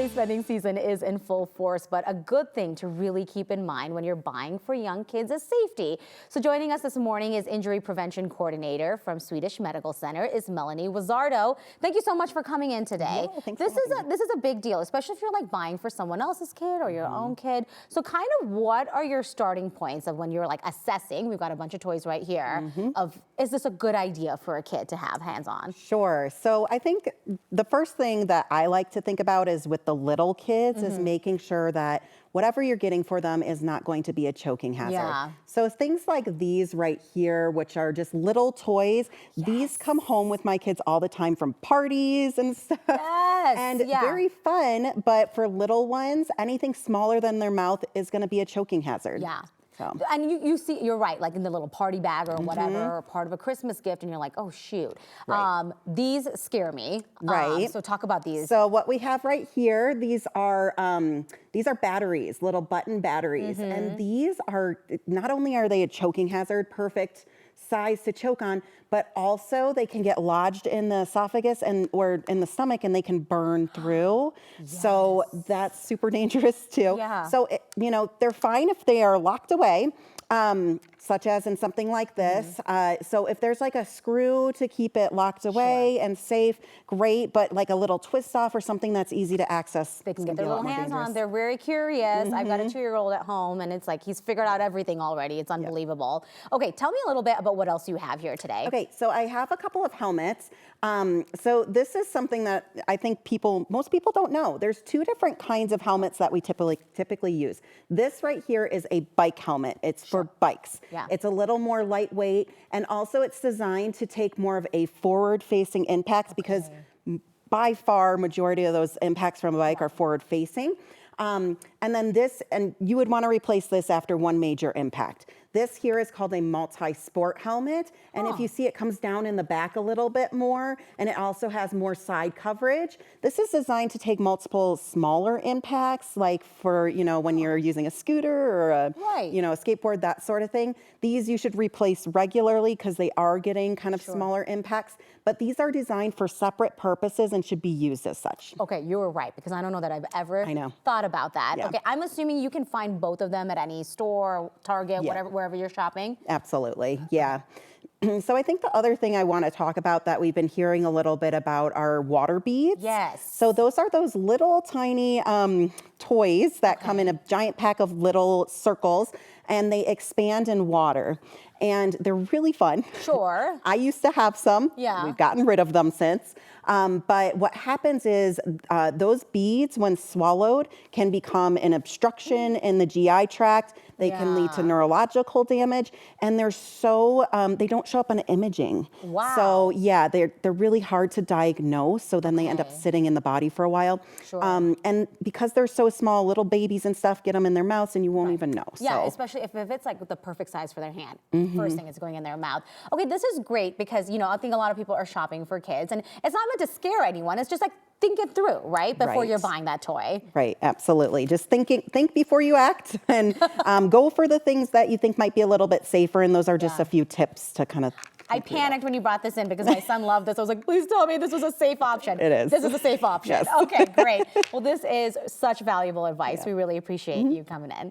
Spending season is in full force, but a good thing to really keep in mind when you're buying for young kids is safety. So joining us this morning is Injury Prevention Coordinator from Swedish Medical Center is Melanie Wuzzardo. Thank you so much for coming in today. Yeah, this is a big deal, especially if you're like buying for someone else's kid or your own kid. So kind of what are your starting points of when you're like assessing, we've got a bunch of toys right here, of is this a good idea for a kid to have hands-on? Sure. So I think the first thing that I like to think about is with the little kids is making sure that whatever you're getting for them is not going to be a choking hazard. Yeah. So things like these right here, which are just little toys, these come home with my kids all the time from parties and stuff. Yes. And very fun, but for little ones, anything smaller than their mouth is going to be a choking hazard. Yeah. So. And you see, you're right, like in the little party bag or whatever, or part of a Christmas gift, and you're like, oh shoot. Right. These scare me. Right. So talk about these. So what we have right here, these are batteries, little button batteries, and these are not only are they a choking hazard, perfect size to choke on, but also they can get lodged in the esophagus or in the stomach, and they can burn through. So that's super dangerous too. Yeah. So they're fine if they are locked away. Such as in something like this. So if there's like a screw to keep it locked away and safe, great, but like a little twist off or something that's easy to access. They can get their little hands on. They're very curious. I've got a 2-year-old at home, and it's like he's figured out everything already. It's unbelievable. Okay, tell me a little bit about what else you have here today. Okay, so I have a couple of helmets. So this is something that I think most people don't know. There's 2 different kinds of helmets that we typically use. This right here is a bike helmet. It's for bikes. Yeah. It's a little more lightweight, and also it's designed to take more of a forward-facing impact because by far majority of those impacts from a bike are forward-facing. And then and you would want to replace this after one major impact. This here is called a multi-sport helmet. And if you see, it comes down in the back a little bit more, and it also has more side coverage. This is designed to take multiple smaller impacts, like for, when you're using a scooter or a skateboard, that sort of thing. These you should replace regularly because they are getting kind of smaller impacts. But these are designed for separate purposes and should be used as such. Okay, you were right, because I don't know that I've ever thought about that. Yeah. Okay, I'm assuming you can find both of them at any store, Target, wherever you're shopping. Absolutely, yeah. So I think the other thing I want to talk about that we've been hearing a little bit about are water beads. Yes. So those are those little tiny toys that come in a giant pack of little circles, and they expand in water. And they're really fun. Sure. I used to have some. Yeah. We've gotten rid of them since. But what happens is those beads, when swallowed, can become an obstruction in the GI tract. They can lead to neurological damage, and they're they don't show up on imaging. Wow. So yeah, they're really hard to diagnose. So then they end up sitting in the body for a while. Sure. And because they're so small, little babies and stuff get them in their mouths, and you won't even know. Yeah, so. especially if it's like the perfect size for their hand. First thing is going in their mouth. Okay, this is great because, I think a lot of people are shopping for kids, and it's not meant to scare anyone. It's just like, think it through, right? Before you're buying that toy. Right, absolutely. Just think before you act, and go for the things that you think might be a little bit safer, and those are just a few tips to kind of I panicked when you brought this in because my son loved this. I was like, please tell me this was a safe option. It is. This is a safe option. Yes. Okay, great. Well, this is such valuable advice. We really appreciate you coming in.